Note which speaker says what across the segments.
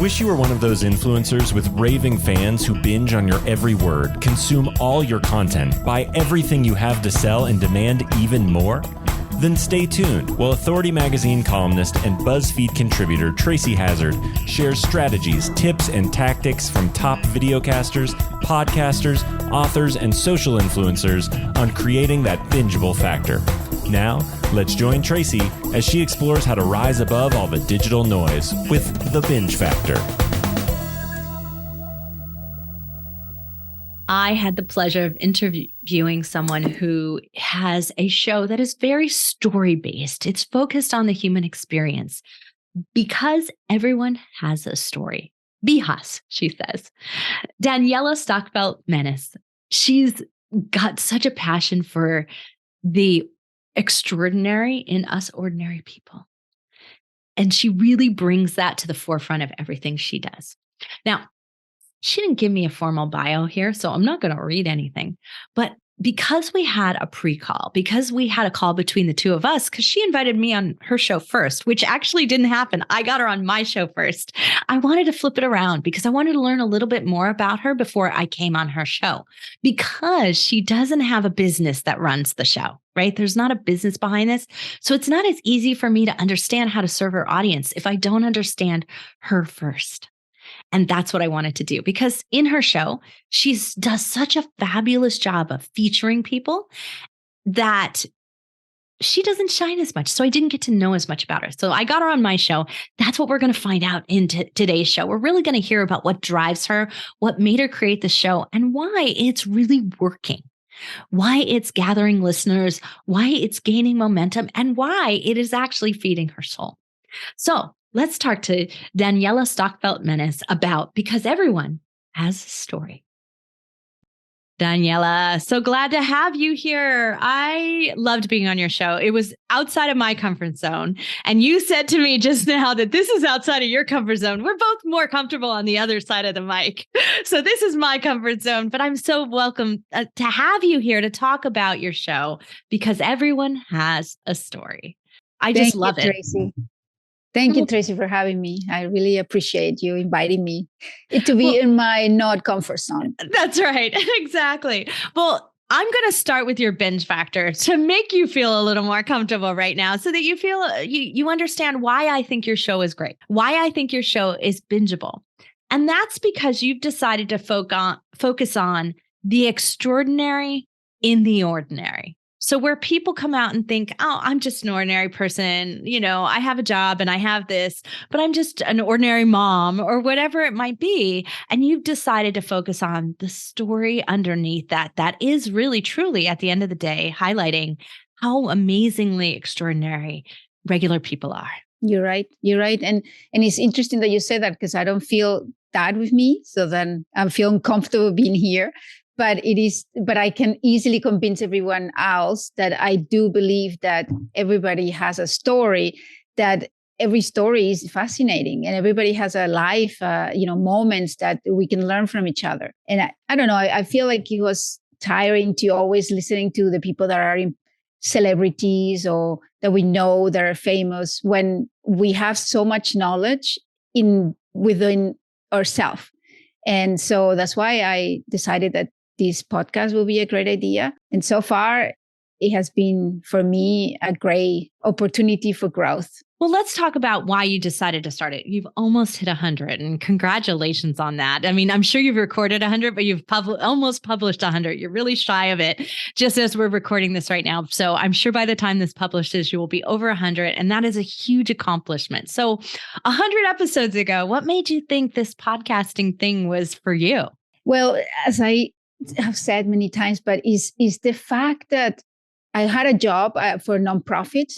Speaker 1: Wish you were one of those influencers with raving fans who binge on your every word, consume all your content, buy everything you have to sell, and demand even more? Then stay tuned while Authority Magazine columnist and BuzzFeed contributor Tracy Hazzard shares strategies, tips, and tactics from top videocasters, podcasters, authors, and social influencers on creating that bingeable factor. Now, let's join Tracy as she explores how to rise above all the digital noise with the binge factor.
Speaker 2: I had the pleasure of interviewing someone who has a show that is very story-based. It's focused on the human experience because everyone has a story. Bihas, she says. Daniela Stockfleth-Menis, she's got such a passion for the extraordinary in us ordinary people. And she really brings that to the forefront of everything she does. Now, she didn't give me a formal bio here, so I'm not going to read anything. But because we had a pre-call, because we had a call between the two of us, because she invited me on her show first, which actually didn't happen. I got her on my show first. I wanted to flip it around because I wanted to learn a little bit more about her before I came on her show, because she doesn't have a business that runs the show, right? There's not a business behind this. So it's not as easy for me to understand how to serve her audience if I don't understand her first. And that's what I wanted to do, because in her show, she does such a fabulous job of featuring people that she doesn't shine as much. So I didn't get to know as much about her. So I got her on my show. That's what we're going to find out in today's show. We're really going to hear about what drives her, what made her create the show, and why it's really working, why it's gathering listeners, why it's gaining momentum, and why it is actually feeding her soul. So let's talk to Daniela Stockfleth-Menis about because everyone has a story. Daniela, so glad to have you here. I loved being on your show. It was outside of my comfort zone. And you said to me just now that this is outside of your comfort zone. We're both more comfortable on the other side of the mic. So this is my comfort zone, but I'm so welcome to have you here to talk about your show because everyone has a story. I just love it.
Speaker 3: Tracy. Thank you, Tracy, for having me. I really appreciate you inviting me to be in my not comfort zone.
Speaker 2: That's right. Exactly. Well, I'm going to start with your binge factor to make you feel a little more comfortable right now so that you feel you understand why I think your show is great, why I think your show is bingeable. And that's because you've decided to focus on the extraordinary in the ordinary. So where people come out and think, oh, I'm just an ordinary person, you know, I have a job and I have this, but I'm just an ordinary mom or whatever it might be. And you've decided to focus on the story underneath that is really, truly, at the end of the day, highlighting how amazingly extraordinary regular people are.
Speaker 3: You're right. You're right. And it's interesting that you say that because I don't feel that with me. So then I'm feeling comfortable being here. But I can easily convince everyone else that I do believe that everybody has a story, that every story is fascinating and everybody has a life, moments that we can learn from each other. And I don't know, I feel like it was tiring to always listening to the people that are in celebrities or that we know that are famous when we have so much knowledge within ourselves. And so that's why I decided that this podcast will be a great idea. And so far, it has been, for me, a great opportunity for growth.
Speaker 2: Well, let's talk about why you decided to start it. You've almost hit 100, and congratulations on that. I mean, I'm sure you've recorded 100, but you've almost published 100. You're really shy of it, just as we're recording this right now. So I'm sure by the time this publishes, you will be over 100, and that is a huge accomplishment. So 100 episodes ago, what made you think this podcasting thing was for you?
Speaker 3: Well, as I have said many times, but is the fact that I had a job for a nonprofit,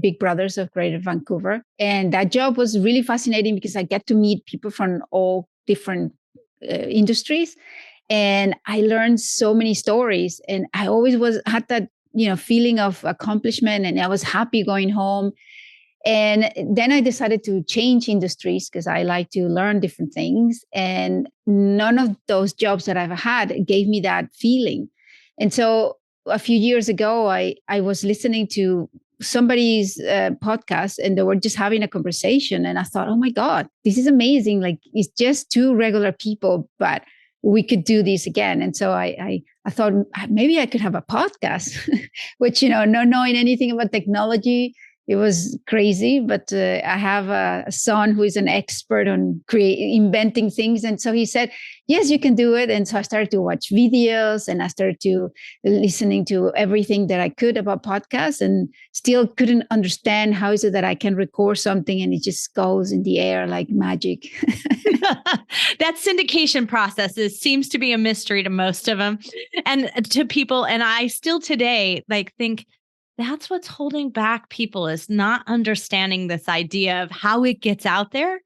Speaker 3: Big Brothers of Greater Vancouver. And that job was really fascinating because I get to meet people from all different industries. And I learned so many stories. And I always had that, feeling of accomplishment. And I was happy going home. And then I decided to change industries because I like to learn different things. And none of those jobs that I've had gave me that feeling. And so a few years ago, I was listening to somebody's podcast, and they were just having a conversation. And I thought, oh my God, this is amazing. Like, it's just two regular people, but we could do this again. And so I thought maybe I could have a podcast, which, not knowing anything about technology, it was crazy. But I have a son who is an expert on inventing things. And so he said, yes, you can do it. And so I started to watch videos, and I started to listening to everything that I could about podcasts, and still couldn't understand how is it that I can record something and it just goes in the air like magic.
Speaker 2: That syndication process seems to be a mystery to most of them and to people. And I still today think that's what's holding back people, is not understanding this idea of how it gets out there.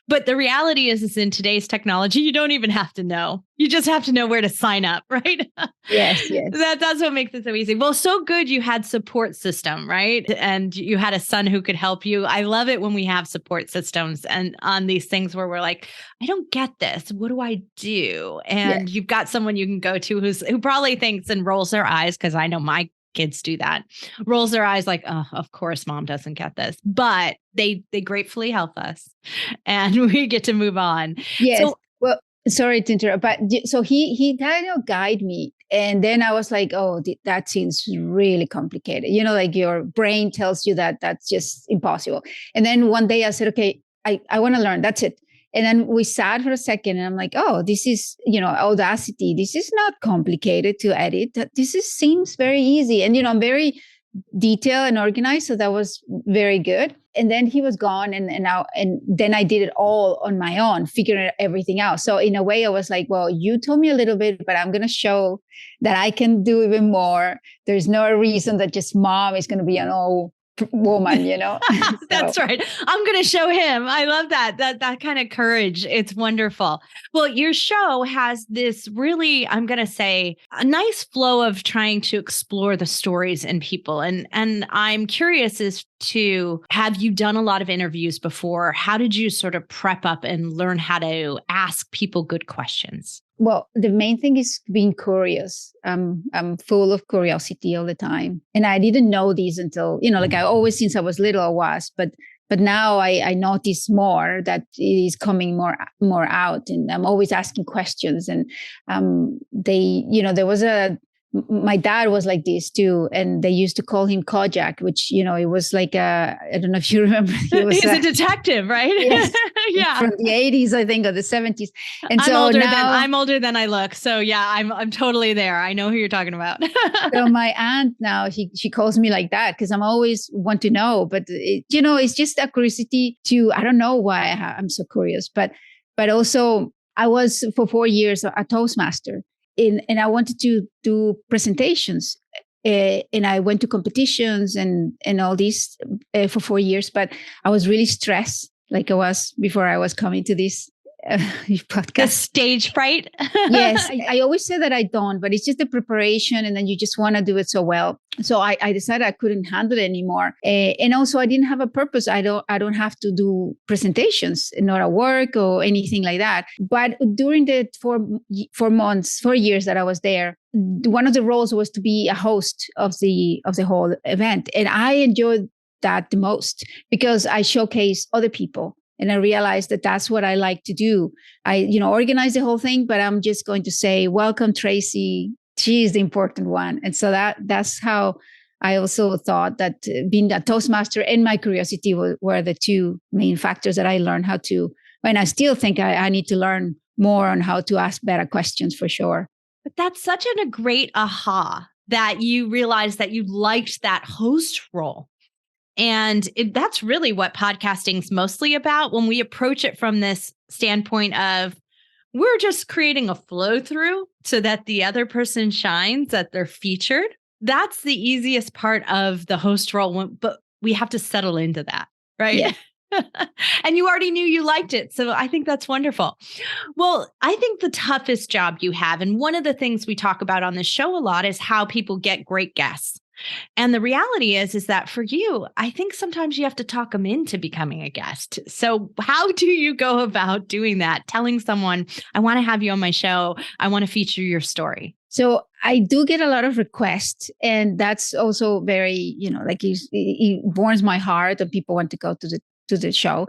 Speaker 2: But the reality is in today's technology, you don't even have to know. You just have to know where to sign up, right?
Speaker 3: Yes.
Speaker 2: That's what makes it so easy. Well, so good you had support system, right? And you had a son who could help you. I love it when we have support systems and on these things where we're like, I don't get this. What do I do? And you've got someone you can go to who probably thinks and rolls their eyes, because I know my kids do that, rolls their eyes like, oh, of course mom doesn't get this, but they gratefully help us and we get to move on.
Speaker 3: Yes. So, well, sorry to interrupt, but so he kind of guided me. And then I was like, oh, that seems really complicated. Like your brain tells you that that's just impossible. And then one day I said, okay, I want to learn. That's it. And then we sat for a second, and I'm like, oh, this is, Audacity. This is not complicated to edit. Seems very easy. And, I'm very detailed and organized. So that was very good. And then he was gone. And then I did it all on my own, figuring everything out. So in a way, I was like, well, you told me a little bit, but I'm going to show that I can do even more. There's no reason that just mom is going to be an old woman,
Speaker 2: That's right. I'm going to show him. I love that kind of courage. It's wonderful. Well, your show has this really, I'm going to say, a nice flow of trying to explore the stories in people. And I'm curious as to, have you done a lot of interviews before? How did you sort of prep up and learn how to ask people good questions?
Speaker 3: Well, the main thing is being curious. I'm full of curiosity all the time. And I didn't know this until, like I always, since I was little, I was, but now I notice more that it is coming more out, and I'm always asking questions. And there was my dad was like this too, and they used to call him Kojak, which, it was like I don't know if you remember.
Speaker 2: He's a detective, right?
Speaker 3: Yes,
Speaker 2: yeah.
Speaker 3: From the 80s, I think, or the 70s. And
Speaker 2: I'm older than I look. So yeah, I'm totally there. I know who you're talking about.
Speaker 3: So my aunt now, she calls me like that because I'm always want to know, but it's just a curiosity to, I don't know why I'm so curious, but also I was for 4 years a Toastmaster. And I wanted to do presentations, and I went to competitions and all this for 4 years. But I was really stressed, like I was before I was coming to this podcast.
Speaker 2: The stage fright?
Speaker 3: Yes. I always say that I don't, but it's just the preparation, and then you just want to do it so well. So I decided I couldn't handle it anymore. And also I didn't have a purpose. I don't have to do presentations, not at work or anything like that. But during the 4 years that I was there, one of the roles was to be a host of the whole event. And I enjoyed that the most because I showcase other people. And I realized that that's what I like to do. I, organize the whole thing, but I'm just going to say, welcome, Tracy. She is the important one. And so that's how I also thought that being a Toastmaster and my curiosity were the two main factors that I learned how to, and I still think I need to learn more on how to ask better questions for sure.
Speaker 2: But that's such a great aha that you realized that you liked that host role. And that's really what podcasting's mostly about. When we approach it from this standpoint of, we're just creating a flow through so that the other person shines, that they're featured. That's the easiest part of the host role, but we have to settle into that, right? Yeah. And you already knew you liked it. So I think that's wonderful. Well, I think the toughest job you have, and one of the things we talk about on this show a lot, is how people get great guests. And the reality is that for you, I think sometimes you have to talk them into becoming a guest. So how do you go about doing that? Telling someone, I want to have you on my show. I want to feature your story.
Speaker 3: So I do get a lot of requests, and that's also very, like it warms my heart and people want to go to the show.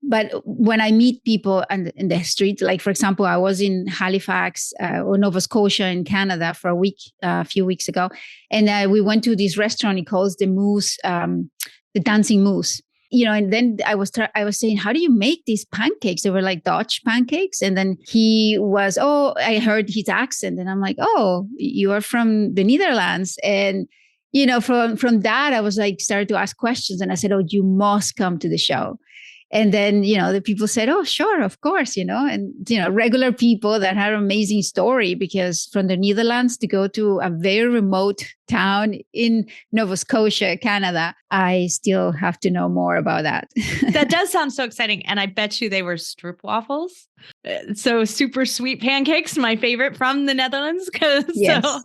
Speaker 3: But when I meet people in the street, like, for example, I was in Halifax or Nova Scotia in Canada for a few weeks ago. And we went to this restaurant. It calls the Moose, the Dancing Moose. And then I was saying, how do you make these pancakes? They were like Dutch pancakes. And then I heard his accent, and I'm like, oh, you are from the Netherlands. And, from that, I was like, started to ask questions, and I said, oh, you must come to the show. And then, the people said, oh, sure, of course, and, regular people that had an amazing story, because from the Netherlands to go to a very remote town in Nova Scotia, Canada, I still have to know more about that.
Speaker 2: That does sound so exciting. And I bet you they were stroopwafels. So super sweet pancakes, my favorite from the Netherlands.
Speaker 3: Yes.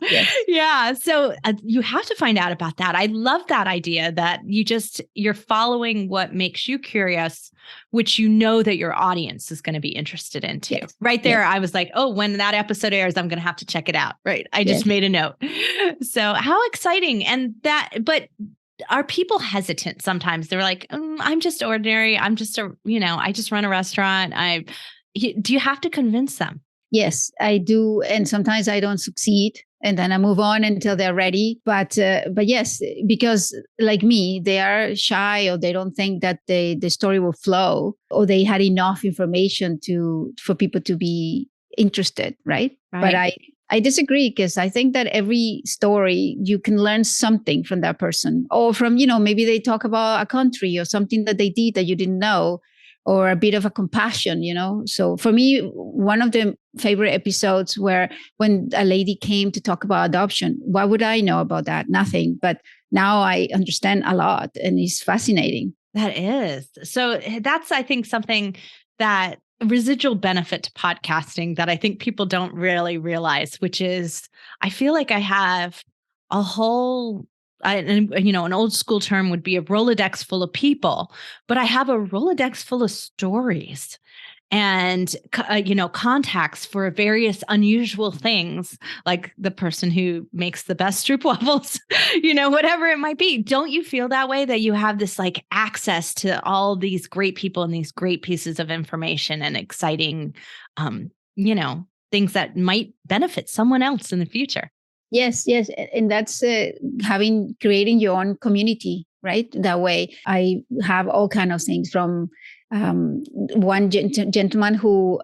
Speaker 2: Yeah. So you have to find out about that. I love that idea that you're following what makes you curious, which that your audience is going to be interested in too. Yes. Right there. Yes. I was like, oh, when that episode airs, I'm going to have to check it out. Right. I just made a note. So how exciting. But are people hesitant sometimes? They're like, I'm just ordinary. I'm just I just run a restaurant. Do you have to convince them?
Speaker 3: Yes, I do. And sometimes I don't succeed. And then I move on until they're ready. But yes, because like me, they are shy, or they don't think that the story will flow, or they had enough information for people to be interested, right? But I disagree, because I think that every story, you can learn something from that person, or from, maybe they talk about a country or something that they did that you didn't know, or a bit of a compassion, So for me, one of the favorite episodes when a lady came to talk about adoption, what would I know about that? Nothing. But now I understand a lot, and it's fascinating.
Speaker 2: That is. So that's, I think, something that residual benefit to podcasting that I think people don't really realize, which is I feel like I have a whole, an old school term would be a Rolodex full of people, but I have a Rolodex full of stories and, contacts for various unusual things, like the person who makes the best stroopwafels, whatever it might be. Don't you feel that way, that you have this like access to all these great people and these great pieces of information and exciting, things that might benefit someone else in the future?
Speaker 3: Yes. And that's creating your own community, right? That way I have all kinds of things from one gentleman who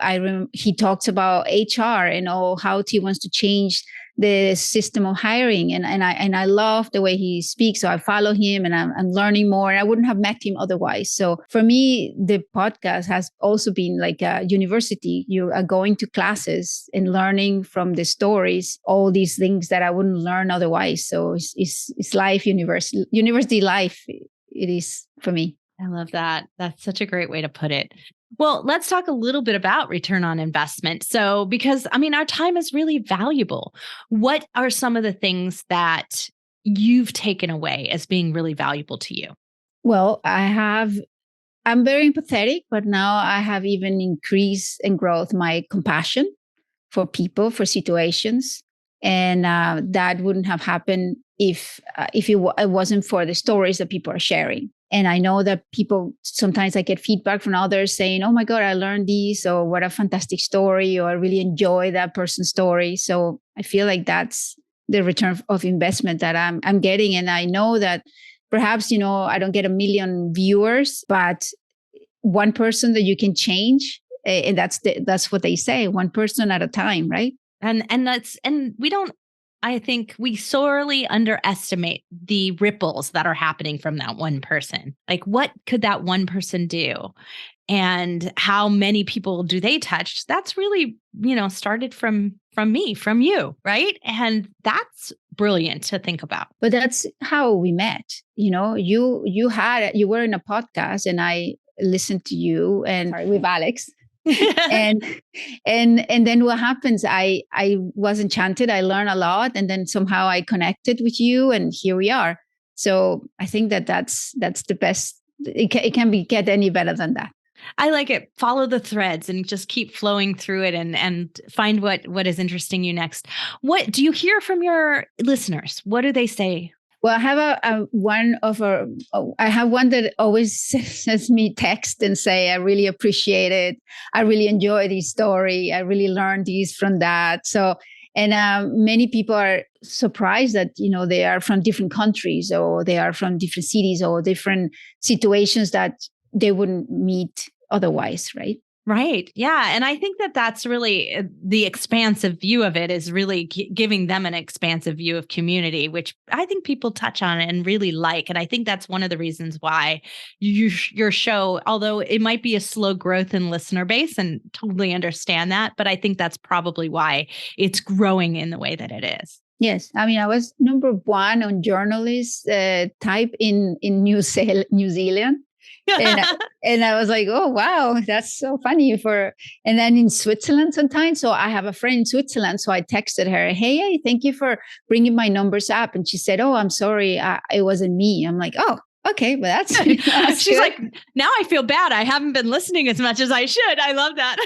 Speaker 3: he talks about HR and how he wants to change the system of hiring. And I love the way he speaks. So I follow him, and I'm learning more. I wouldn't have met him otherwise. So for me, the podcast has also been like a university. You are going to classes and learning from the stories, all these things that I wouldn't learn otherwise. So it's life, university life. It is for me.
Speaker 2: I love that. That's such a great way to put it. Well, let's talk a little bit about return on investment. So, because our time is really valuable. What are some of the things that you've taken away as being really valuable to you?
Speaker 3: Well, I'm very empathetic, but now I have even increased and growth my compassion for people, for situations. And that wouldn't have happened if it wasn't for the stories that people are sharing. And I know that people, sometimes I get feedback from others saying, oh my God, I learned this, or what a fantastic story, or I really enjoy that person's story. So I feel like that's the return of investment that I'm getting. And I know that perhaps, I don't get 1 million viewers, but one person that you can change. And that's what they say, one person at a time, right?
Speaker 2: And I think we sorely underestimate the ripples that are happening from that one person. Like, what could that one person do? And how many people do they touch? That's really, started from me, from you, right? And that's brilliant to think about.
Speaker 3: But that's how we met. You were in a podcast, and I listened to you with Alex. and then what happens, I was enchanted. I learned a lot, and then somehow I connected with you, and here we are. So I think that's the best. It can get any better than that.
Speaker 2: I like it. Follow the threads and just keep flowing through it and find what is interesting you next. What do you hear from your listeners? What do they say?
Speaker 3: Well, I have I have one that always sends me text and say, I really appreciate it. I really enjoy this story. I really learned this from that. So, and many people are surprised that, they are from different countries or they are from different cities or different situations that they wouldn't meet otherwise, right?
Speaker 2: Right. Yeah. And I think that that's really the expansive view of it is really giving them an expansive view of community, which I think people touch on and really like. And I think that's one of the reasons why your show, although it might be a slow growth in listener base and totally understand that, but I think that's probably why it's growing in the way that it is.
Speaker 3: Yes. I mean, I was number one on journalist type in New Zealand. and I was like, oh, wow, that's so funny and then in Switzerland sometimes. So I have a friend in Switzerland. So I texted her, hey, thank you for bringing my numbers up. And she said, oh, I'm sorry. It wasn't me. I'm like, oh, okay, but that's
Speaker 2: she's
Speaker 3: good.
Speaker 2: Like, now I feel bad. I haven't been listening as much as I should. I love that.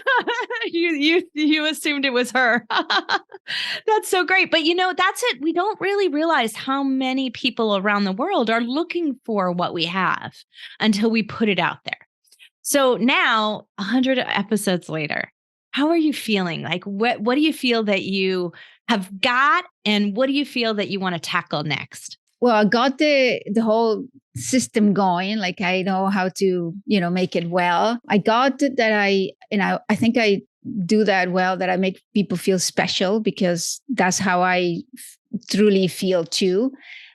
Speaker 2: You assumed it was her. That's so great. But that's it. We don't really realize how many people around the world are looking for what we have until we put it out there. So now 100 episodes later, how are you feeling? Like what do you feel that you have got and what do you feel that you want to tackle next?
Speaker 3: Well, I got the whole system going. Like I know how to, make it well. I got that I think I do that well, that I make people feel special because that's how I truly feel too.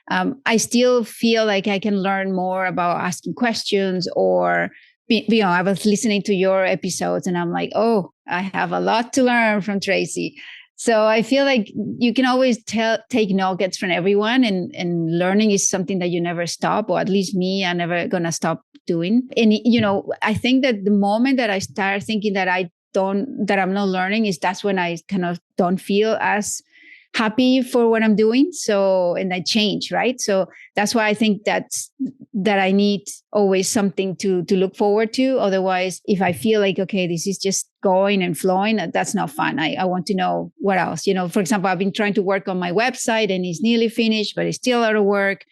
Speaker 3: I still feel like I can learn more about asking questions or, I was listening to your episodes and I'm like, oh, I have a lot to learn from Tracy. So I feel like you can always take nuggets from everyone and learning is something that you never stop, or at least me, I'm never going to stop doing. And, I think that the moment that I start thinking that I'm not learning that's when I kind of don't feel as happy for what I'm doing. So, and I change, right? So that's why I think that I need always something to look forward to. Otherwise, if I feel like, okay, this is just going and flowing, that's not fun. I want to know what else. For example, I've been trying to work on my website and it's nearly finished, but it's still a lot of work.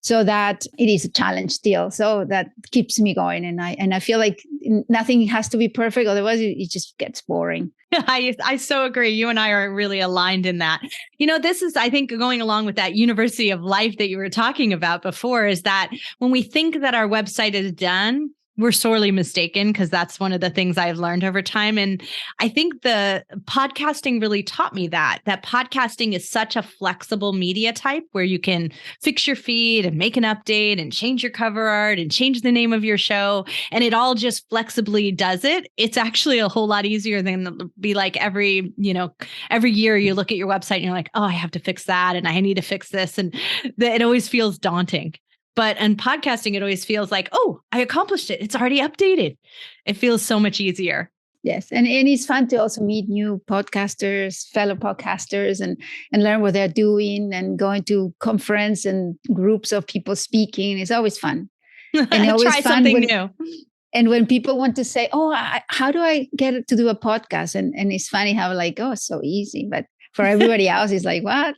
Speaker 3: So that it is a challenge still. So that keeps me going. And I feel like nothing has to be perfect. Otherwise, it just gets boring.
Speaker 2: I so agree. You and I are really aligned in that. This is, I think, going along with that university of life that you were talking about before, is that when we think that our website is done, we're sorely mistaken, because that's one of the things I've learned over time. And I think the podcasting really taught me that podcasting is such a flexible media type where you can fix your feed and make an update and change your cover art and change the name of your show. And it all just flexibly does it. It's actually a whole lot easier than be like every year you look at your website and you're like, oh, I have to fix that and I need to fix this. And it always feels daunting. But in podcasting, it always feels like, oh, I accomplished it. It's already updated. It feels so much easier.
Speaker 3: Yes. And it's fun to also meet new podcasters, fellow podcasters, and learn what they're doing and going to conference and groups of people speaking. It's always fun. And always
Speaker 2: try something new.
Speaker 3: And when people want to say, oh, how do I get to do a podcast? And it's funny how like, oh, it's so easy. But for everybody else, it's like, what?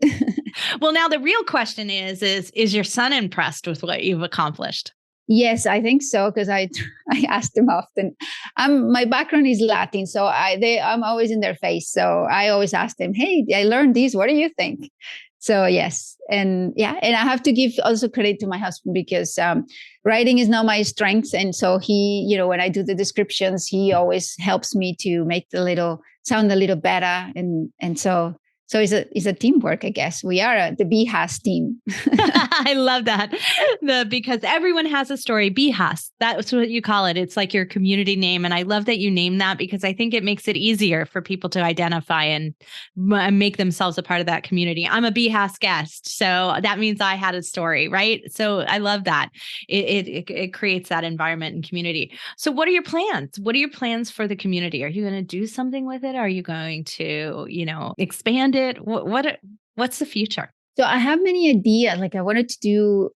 Speaker 2: Well, now the real question is your son impressed with what you've accomplished?
Speaker 3: Yes, I think so, because I ask them often. My background is Latin, so I'm always in their face. So I always ask them, hey, I learned this. What do you think? So yes, and I have to give also credit to my husband, because writing is not my strength, and so he, when I do the descriptions, he always helps me to make sound a little better, and so it's a teamwork, I guess. We are the BHAS team.
Speaker 2: I love that. Because everyone has a story. BHAS, that's what you call it. It's like your community name. And I love that you name that, because I think it makes it easier for people to identify and make themselves a part of that community. I'm a BHAS guest, so that means I had a story, right? So I love that. It creates that environment and community. So what are your plans? What are your plans for the community? Are you going to do something with it? Are you going to, expand it? What's the future?
Speaker 3: So I have many ideas. Like I wanted to do,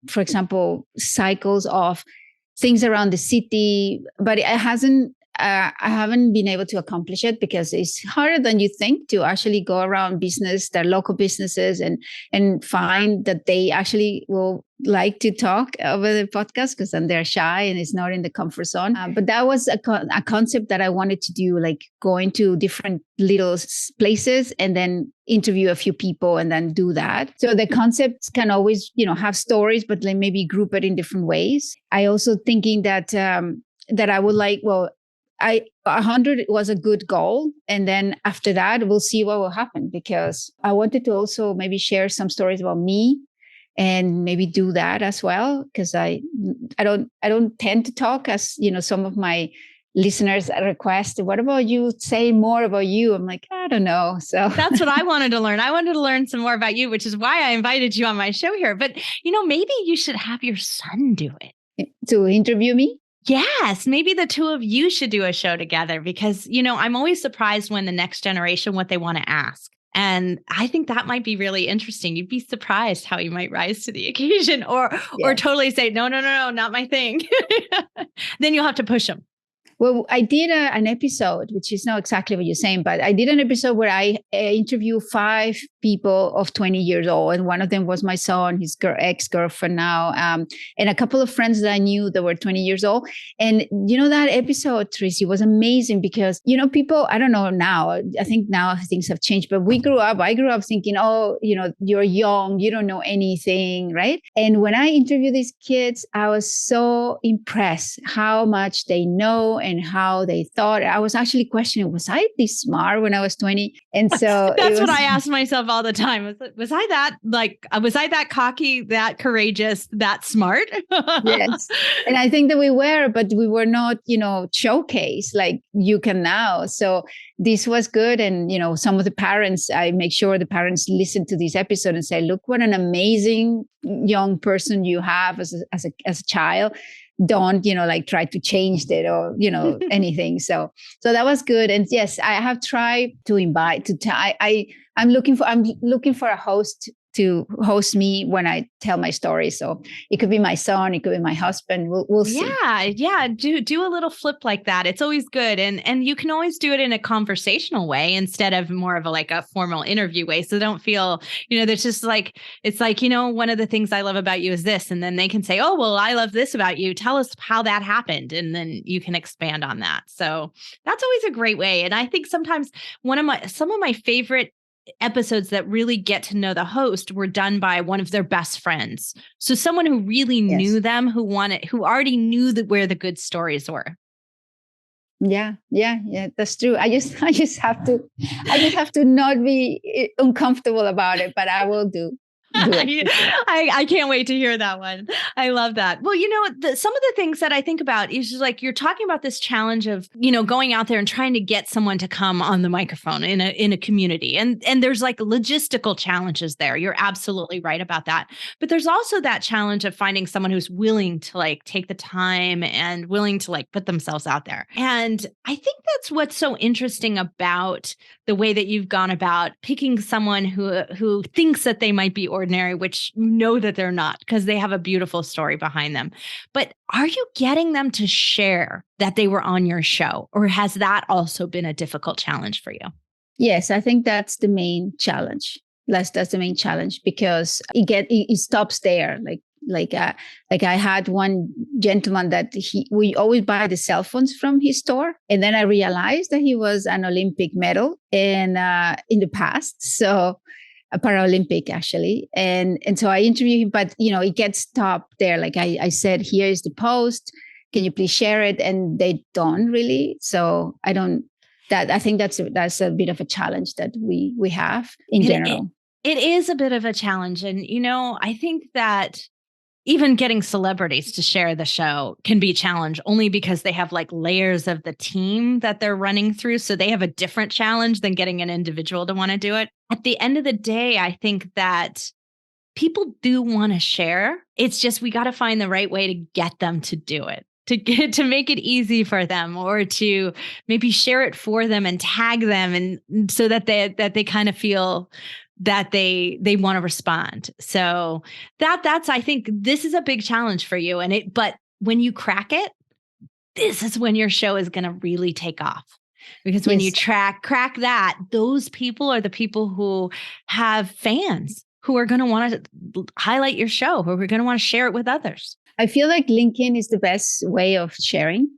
Speaker 3: for example, cycles of things around the city, but I haven't been able to accomplish it because it's harder than you think to actually go around their local businesses and find that they actually will like to talk over the podcast, because then they're shy and it's not in the comfort zone. But that was a concept that I wanted to do, like going to different little places and then interview a few people and then do that. So the concepts can always, have stories, but like maybe group it in different ways. I also thinking that I would like, 100 was a good goal. And then after that, we'll see what will happen, because I wanted to also maybe share some stories about me and maybe do that as well. Because I don't tend to talk, as, some of my listeners request, what about you? Say more about you. I'm like, I don't know. So
Speaker 2: that's what I wanted to learn. I wanted to learn some more about you, which is why I invited you on my show here. But, maybe you should have your son do it.
Speaker 3: To interview me?
Speaker 2: Yes, maybe the two of you should do a show together, because, I'm always surprised when the next generation, what they want to ask. And I think that might be really interesting. You'd be surprised how you might rise to the occasion or totally say, no, not my thing. Then you'll have to push them.
Speaker 3: Well, I did an episode, which is not exactly what you're saying, but I did an episode where I interviewed 5 people of 20 years old. And one of them was my son, his ex-girlfriend now, and a couple of friends that I knew that were 20 years old. And, that episode, Tracy, was amazing because, people, I don't know now, I think now things have changed, but I grew up thinking, you're young, you don't know anything, right? And when I interviewed these kids, I was so impressed how much they know and how they thought. I was actually questioning, was I this smart when I was 20? And so
Speaker 2: that's what I asked myself all the time. Was I that cocky, that courageous, that smart?
Speaker 3: Yes. And I think that we were, but we were not, showcased like you can now. So this was good. And, some of the parents, I make sure the parents listen to this episode and say, look, what an amazing young person you have as a child. Don't, try to change it or, anything. So that was good. And yes, I have tried to invite I'm looking for a host to host me when I tell my story. So it could be my son, it could be my husband. We'll see.
Speaker 2: Yeah. Do a little flip like that. It's always good. And you can always do it in a conversational way instead of more of a formal interview way. So don't feel, there's just it's one of the things I love about you is this. And then they can say, oh, well, I love this about you. Tell us how that happened. And then you can expand on that. So that's always a great way. And I think sometimes some of my favorite episodes that really get to know the host were done by one of their best friends. So someone who really knew them, who already knew where the good stories were.
Speaker 3: Yeah, that's true. I just have to not be uncomfortable about it, but I will do.
Speaker 2: I can't wait to hear that one. I love that. Well, some of the things that I think about is just you're talking about this challenge of, going out there and trying to get someone to come on the microphone in a community. And there's logistical challenges there. You're absolutely right about that. But there's also that challenge of finding someone who's willing to take the time and willing to put themselves out there. And I think that's what's so interesting about the way that you've gone about picking someone who thinks that they might be ordinary, which know that they're not, because they have a beautiful story behind them. But are you getting them to share that they were on your show, or has that also been a difficult challenge for you?
Speaker 3: Yes, I think that's the main challenge. That's the main challenge, because it stops there. Like I had one gentleman that we always buy the cell phones from his store, and then I realized that he was an Olympic medal in the past, so a Paralympic actually, and so I interviewed him, but it gets stopped there. Like I said, here is the post. Can you please share it? And they don't really. So I think that's a bit of a challenge that we have in general.
Speaker 2: It is a bit of a challenge, and I think that even getting celebrities to share the show can be a challenge, only because they have layers of the team that they're running through. So they have a different challenge than getting an individual to want to do it. At the end of the day, I think that people do want to share. It's just, we got to find the right way to get them to do it, to make it easy for them, or to maybe share it for them and tag them, and so that they kind of feel that they want to respond. So that's, I think this is a big challenge for you. But when you crack it, this is when your show is going to really take off. Because when you crack that, those people are the people who have fans who are going to want to highlight your show, who are going to want to share it with others.
Speaker 3: I feel like LinkedIn is the best way of sharing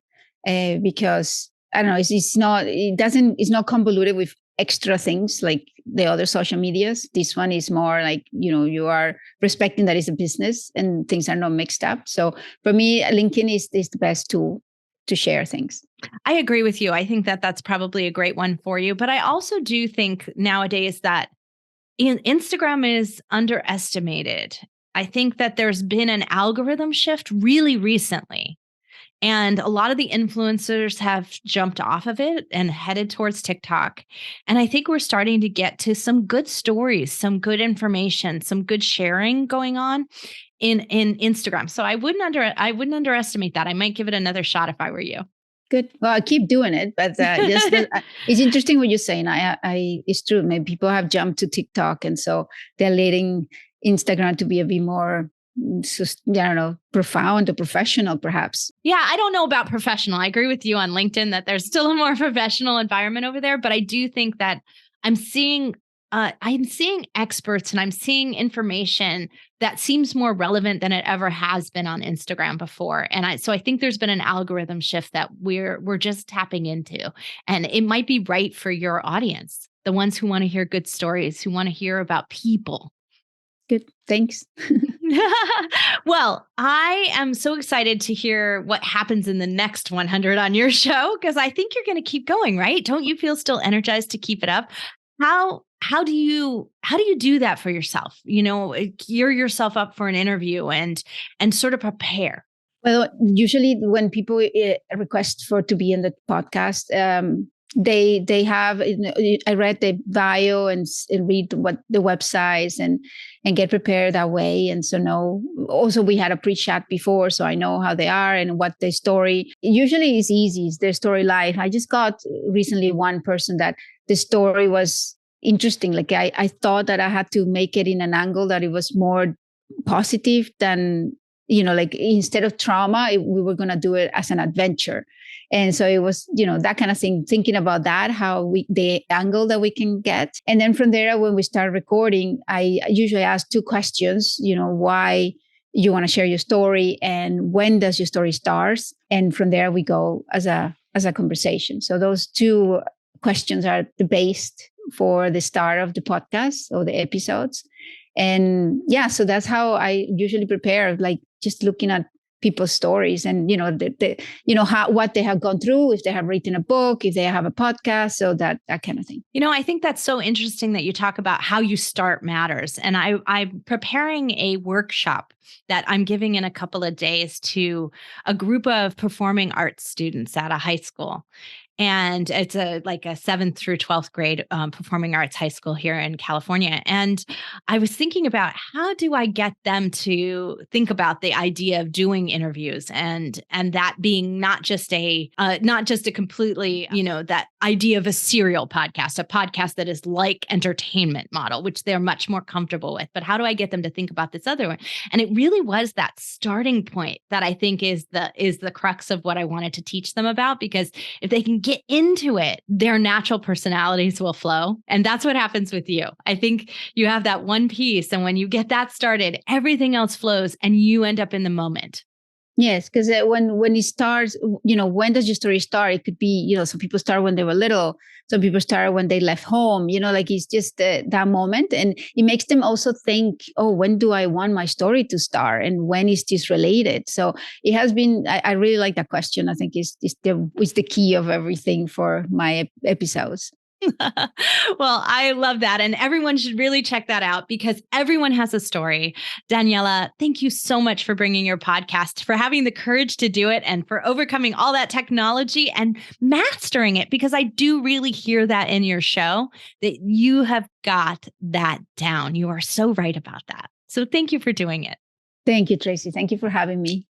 Speaker 3: because I don't know, it's not convoluted with extra things like the other social medias. This one is more like, you are respecting that it's a business and things are not mixed up. So for me, LinkedIn is the best tool to share things.
Speaker 2: I agree with you. I think that that's probably a great one for you. But I also do think nowadays that Instagram is underestimated. I think that there's been an algorithm shift really recently. And a lot of the influencers have jumped off of it and headed towards TikTok. And I think we're starting to get to some good stories, some good information, some good sharing going on in Instagram. So I wouldn't underestimate that. I might give it another shot if I were you.
Speaker 3: Good. Well, I keep doing it, but it's interesting what you're saying. It's true. Maybe people have jumped to TikTok, and so they're letting Instagram to be a bit more, profound or professional, perhaps.
Speaker 2: Yeah, I don't know about professional. I agree with you on LinkedIn that there's still a more professional environment over there, but I do think that I'm seeing experts and I'm seeing information that seems more relevant than it ever has been on Instagram before. And so I think there's been an algorithm shift that we're just tapping into, and it might be right for your audience, the ones who want to hear good stories, who want to hear about people.
Speaker 3: Good. Thanks.
Speaker 2: Well, I am so excited to hear what happens in the next 100 on your show, because I think you're going to keep going, right? Don't you feel still energized to keep it up? How do you do that for yourself? Gear yourself up for an interview and sort of prepare.
Speaker 3: Well, usually when people request to be in the podcast, they have, I read the bio and read what the websites and get prepared that way. And so also we had a pre-chat before, so I know how they are and what the story usually is easy. It's their story life. I just got recently one person that the story was interesting. Like I thought that I had to make it in an angle that it was more positive than, like instead of trauma, we were going to do it as an adventure. And so it was, that kind of thing, thinking about that, the angle that we can get. And then from there, when we start recording, I usually ask 2 questions, why you want to share your story and when does your story start? And from there we go as a conversation. So those 2 questions are the base for the start of the podcast or the episodes. And yeah, so that's how I usually prepare, like just looking at people's stories and, what they have gone through, if they have written a book, if they have a podcast, so that kind of thing.
Speaker 2: I think that's so interesting that you talk about how you start matters. And I'm preparing a workshop that I'm giving in a couple of days to a group of performing arts students at a high school. And it's a 7th through 12th grade performing arts high school here in California. And I was thinking about how do I get them to think about the idea of doing interviews and that being not just a completely, that idea of a serial podcast, a podcast that is like entertainment model, which they're much more comfortable with. But how do I get them to think about this other one? And it really was that starting point that I think is the crux of what I wanted to teach them about, because if they can get into it, their natural personalities will flow. And that's what happens with you. I think you have that one piece, and when you get that started, everything else flows and you end up in the moment.
Speaker 3: Yes, because when it starts, when does your story start? It could be, some people start when they were little. Some people start when they left home, like it's just that moment. And it makes them also think, oh, when do I want my story to start? And when is this related? So it has been, I really like that question. I think it's the key of everything for my episodes.
Speaker 2: Well, I love that. And everyone should really check that out because everyone has a story. Daniela, thank you so much for bringing your podcast, for having the courage to do it, and for overcoming all that technology and mastering it, because I do really hear that in your show, that you have got that down. You are so right about that. So thank you for doing it.
Speaker 3: Thank you, Tracy. Thank you for having me.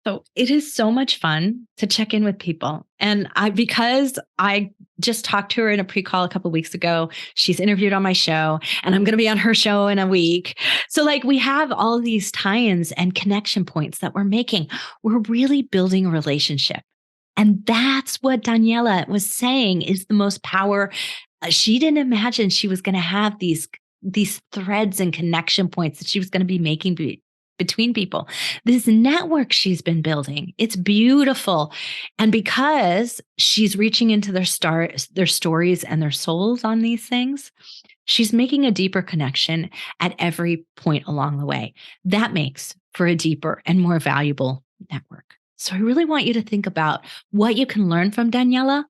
Speaker 2: So it is so much fun to check in with people. And because I just talked to her in a pre-call a couple of weeks ago, she's interviewed on my show and I'm going to be on her show in a week. So like we have all these tie-ins and connection points that we're making. We're really building a relationship. And that's what Daniela was saying is the most power. She didn't imagine she was going to have these threads and connection points that she was going to be making between people. This network she's been building, it's beautiful. And because she's reaching into their stories and their souls on these things, she's making a deeper connection at every point along the way. That makes for a deeper and more valuable network. So I really want you to think about what you can learn from Daniela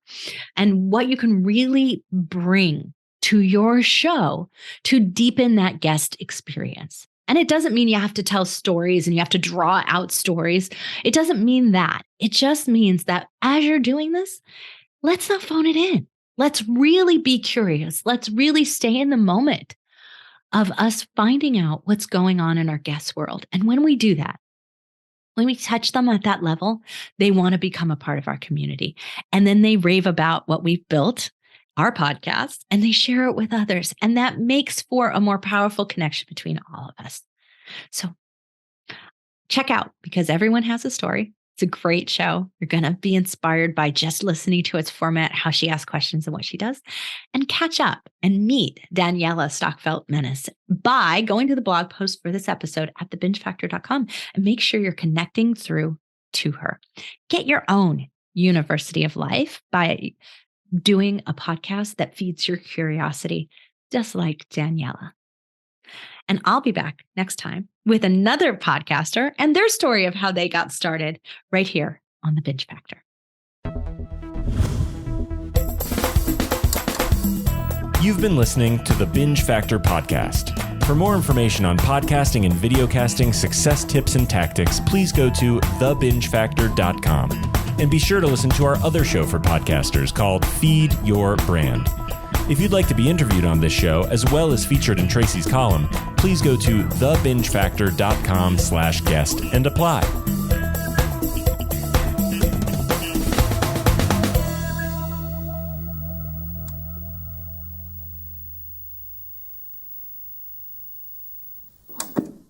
Speaker 2: and what you can really bring to your show to deepen that guest experience. And it doesn't mean you have to tell stories and you have to draw out stories. It doesn't mean that. It just means that as you're doing this, let's not phone it in. Let's really be curious. Let's really stay in the moment of us finding out what's going on in our guest world. And when we do that, when we touch them at that level, they want to become a part of our community. And then they rave about what we've built, our podcast, and they share it with others. And that makes for a more powerful connection between all of us. So check out Because Everyone Has a Story. It's a great show. You're going to be inspired by just listening to its format, how she asks questions and what she does, and catch up and meet Daniela Stockfleth-Menis by going to the blog post for this episode at thebingefactor.com and make sure you're connecting through to her. Get your own University of Life by doing a podcast that feeds your curiosity, just like Daniela. And I'll be back next time with another podcaster and their story of how they got started right here on The Binge Factor.
Speaker 1: You've been listening to the Binge Factor podcast. For more information on podcasting and videocasting success tips and tactics, please go to thebingefactor.com. And be sure to listen to our other show for podcasters called Feed Your Brand. If you'd like to be interviewed on this show, as well as featured in Tracy's column, please go to thebingefactor.com/guest and apply.